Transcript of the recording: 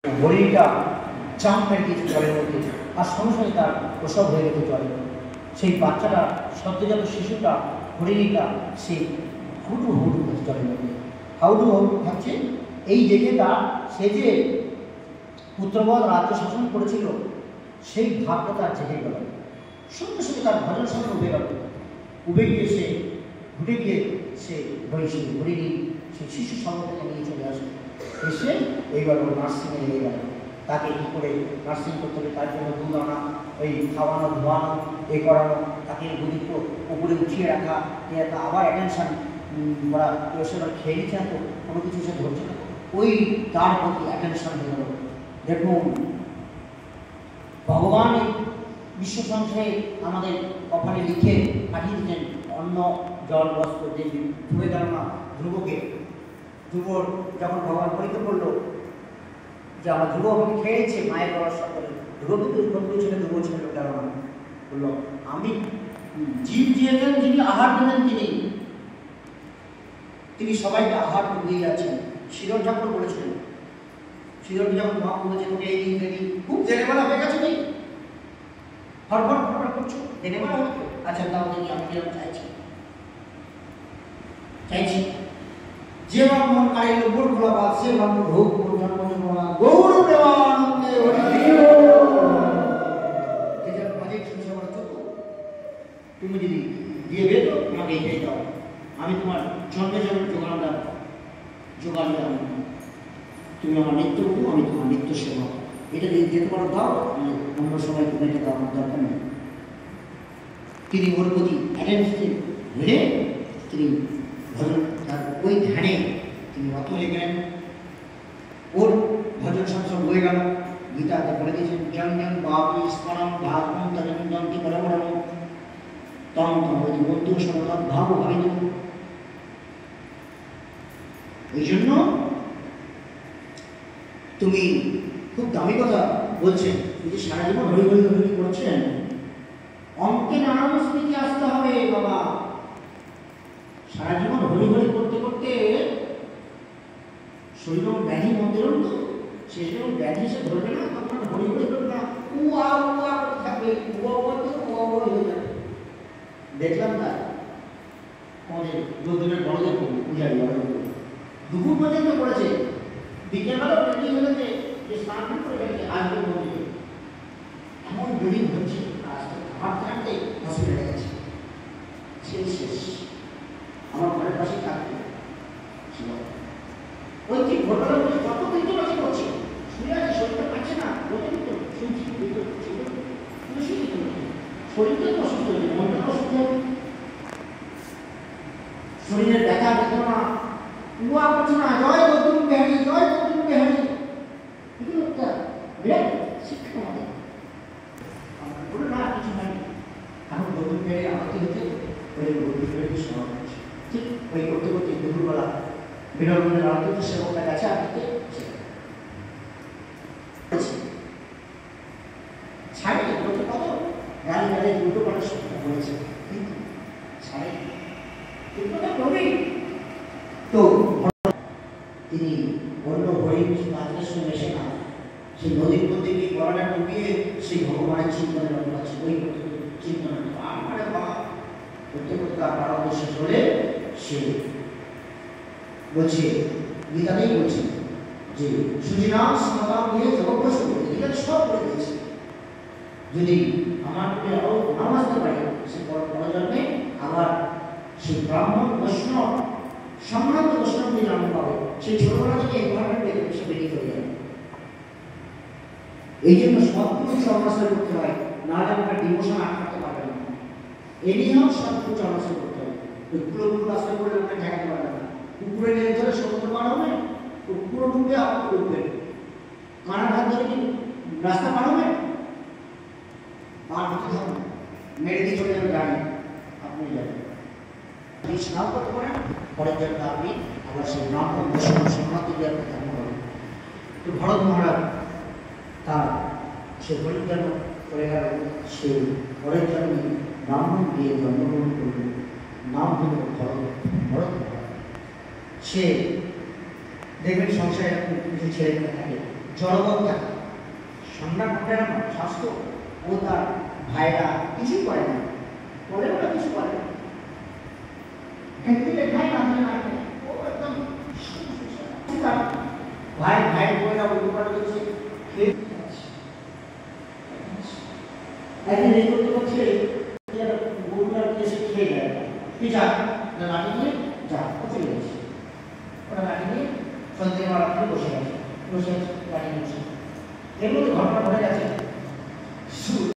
হরিণীটা চাপ মেরে দিয়েছে জলের মধ্যে, আর সঙ্গে সঙ্গে তার প্রসব হয়ে গেছে জলে। সেই বাচ্চাটা, সদ্যজাত শিশুটা, হরিণীটা, সেই হুডু হুডু করছে জলের মধ্যে, হাউডু হাউডু খাচ্ছে। এই দেখে তার, সে যে পুত্রবধ রাজ্য শাসন করেছিল সেই ভাবটা তার জেগে গেল। সঙ্গে সঙ্গে তার ভজন সামনে উঠে গেল, উঠে গিয়ে সে ঘুটে গিয়ে সে হরিণী সেই শিশু সঙ্গে নিয়ে চলে আসে। এসে এইবার ওর নার্সিংয়ে নিয়ে গেল। তাকে কী করে নার্সিং করতে হবে তার জন্য দুধ আনা, ওই খাওয়ানো, ধোয়ানো, এ করানো, তাকে গদিত্ব উপরে উঠিয়ে রাখা, একটা আবার অ্যাটেনশান করা, কেউ সেবার খেয়ে নিচ্ছে না তো, কোনো কিছু সে ধরছে না, ওই তার প্রতি অ্যাটেনশান হয়ে গেল। দেখুন, ভগবান এই বিশ্ব সংসারে আমাদের কপালে লিখে পাঠিয়ে দিতেন অন্ন জল বস্ত্র, যে ধুয়ে গেল না ধ্রুবকে। ধ্রুবর যখন ভগবান পরীক্ষা করলো যে আমার ধ্রুব আমাকে খেয়েছে মায়ের বলার সকলে, ধ্রুব কিন্তু উৎপন্ন ছিল, ধ্রুব ছিল গেল না, বললো আমি জীব দিয়েছেন যিনি আহার দেবেন তিনি সবাইকে আহার দিয়ে যাচ্ছেন। শিরোর ঠাকুর বলেছিলেন, শিরোরকে যখন মহাপ্রভু যে এই দিন খুব জেনেবেলা হয়ে গেছে, নেই হরফর ফরফর করছো, জেনেবেলা হয়ে গেছে। আচ্ছা তাও দেখি আমি কিরকম চাইছি যে ব্রাহ্মণ কারের উপর খোলা বাদ সে ব্রাহ্মণ ভোগ গৌর প্রেমানন্দে তুমি যদি দিয়ে বের আমাকে এগিয়ে দাও, আমি তোমার জন্মে জন্মে যোগান দেব, তুমি আমার নিত্য প্রভু, আমি তোমার নিত্য সেবা। এটা যদি দিতে পারো দাও, অন্য সময় তুমি এটা দেওয়ার দরকার নেই। তিনি ওর প্রতি অ্যাটেনশন হয়ে তিনি ভজন, তার ওই ধ্যানে তিনি রত হয়ে গেলেন। ওর ভজন সংসদ হয়ে গেল। গীতাতে বলে দিয়েছেন জন জন বাপি স্মরণ ভাগম তদন্তী পরমরম তম তম বন্ধু সন্তত ভাব ভাবিত। এই জন্য তুমি খুব দামি কথা বলছেন, যে সারা জীবন হরি হরি হরি করছেন, অঙ্কে নানান স্মৃতি আসতে হবে বাবা। সারা জীবন হরি হরি করতে করতে শরীর ব্যাধি মন্দির তো শেষ যখন ব্যাধি সে ধরবে না, তখন হরি হরি করবে না, উয়া উয়া থাকবে, উয়া উয়াতে উয়া উয়া হয়ে যাবে। দেখলাম তাই আমাদের দুদিনের বড়দের পূজারি দুপুর পর্যন্ত করেছে, বিকেলবেলা ট্রেনিং হয়েছে যে স্নান করে গেছে আসবে মন্দিরে, এমন ব্লিডিং হচ্ছে, আমার থাকতে হসপিটালে গেছে, সেই শেষ। আমার ঘরের পাশে থাকতে ওই ঠিক ঘটনা যত কিন্তু কাছে করছে, শুনে আছে শরীরটা পাচ্ছে না, ওটা কিন্তু শুনছি শরীরটা তো অসুস্থ হয়েছে, মনটা অসুস্থ, শরীরের ব্যথা বেদনা উয়া করছে না, জয় গৌতম বিহারী, জয় গৌতম বিহারী। এগুলো একটা বিরাট শিক্ষা আমাদের। বলে না কিছু হয়নি, এখন গৌতম বিহারী আমাকে হচ্ছে ওই গৌতম বিহারী স্মরণ করছে। ঠিক ওই করতে করতে দুপুরবেলা বিনোদনের আনন্দ সেবকটা গেছে আনতে ছাড়ে কত গাড়ি গাড়ি দুটো মানুষ বলেছে, কিন্তু ছাড়ে করবেই তো। তিনি অন্য হরিণ মাঝের সঙ্গে মেশে না, সেই নদীর মধ্যে গিয়ে গলাটা ডুবিয়ে সেই ভগবানের চিন্তনে আছে, ওই চিন্তনে করতে করতে আপনার অবশ্য চলে সে বলছে, গীতাতেই বলছে যে সুজিনাম স্মতাম দিয়ে জগৎ গীতাতে সব করে দিয়েছে। যদি আমার আরো নাম আসতে পারে, সে পরজন্মে আবার সেই ব্রাহ্মণ বৈষ্ণব সম্ভ্রান্ত বৈষ্ণব দিয়ে জন্ম পাবে। সেই ছোটবেলা থেকে এনভায়রনমেন্ট সে বেরিয়ে চলে যাবে। এই জন্য সবগুলো চর্মাশ্রয় করতে হয়, না হলে আপনার ডিমোশন আটকাতে পারবে না। এনিহাও সবগুলো চর্মাশ্রয় করতে হয়। ওই কুকুর আশ্রয় করলে আপনার ঠেকাতে পারবে না। কুকুরে নিয়ে ধরে সমুদ্র পার হবে, কুকুর ঢুকবে, আপনি ঢুকবে, কানার হাত ধরে কি রাস্তা পার হবে, পার হতে থাকবে, মেরে দিয়ে চলে যাবে গাড়ি, আপনি যাবেন। বিষ নাও করতে পারেন, পরের জন্য আপনি আবার সেই ব্রাহ্মণ বৈষ্ণব সম্মাতি দিয়ে আপনি ধ্যান করবেন। তো ভরত মহারাজ তার সে হরিণ জন্ম করে গেল, সে পরের জন্মে ব্রাহ্মণ দিয়ে জন্মগ্রহণ করবে, নাম হল ভরত মহারাজ। সে দেখবেন সংসারে কিছু ছেলে মেয়ে থাকে, জড়বৎ থাকে, সম্রাট ঘটে না স্বাস্থ্য, ও তার ভাইরা কিছুই করে না, বলে ওরা কিছু করে না, একদিকে খায় না দিলে না খায়, ও একদম ভাই ভাই বইরা উল্টো পাল্টা করছে, একদিন এই করতে করছে গরুটা এসে খেয়ে যায়, কি যা লাঠি নিয়ে যা চলে গেছে, ওরা লাঠি নিয়ে সন্ধ্যে মারা বসে গেছে, বসে লাঠি বসে, এর মধ্যে ঘটনা ঘটে গেছে।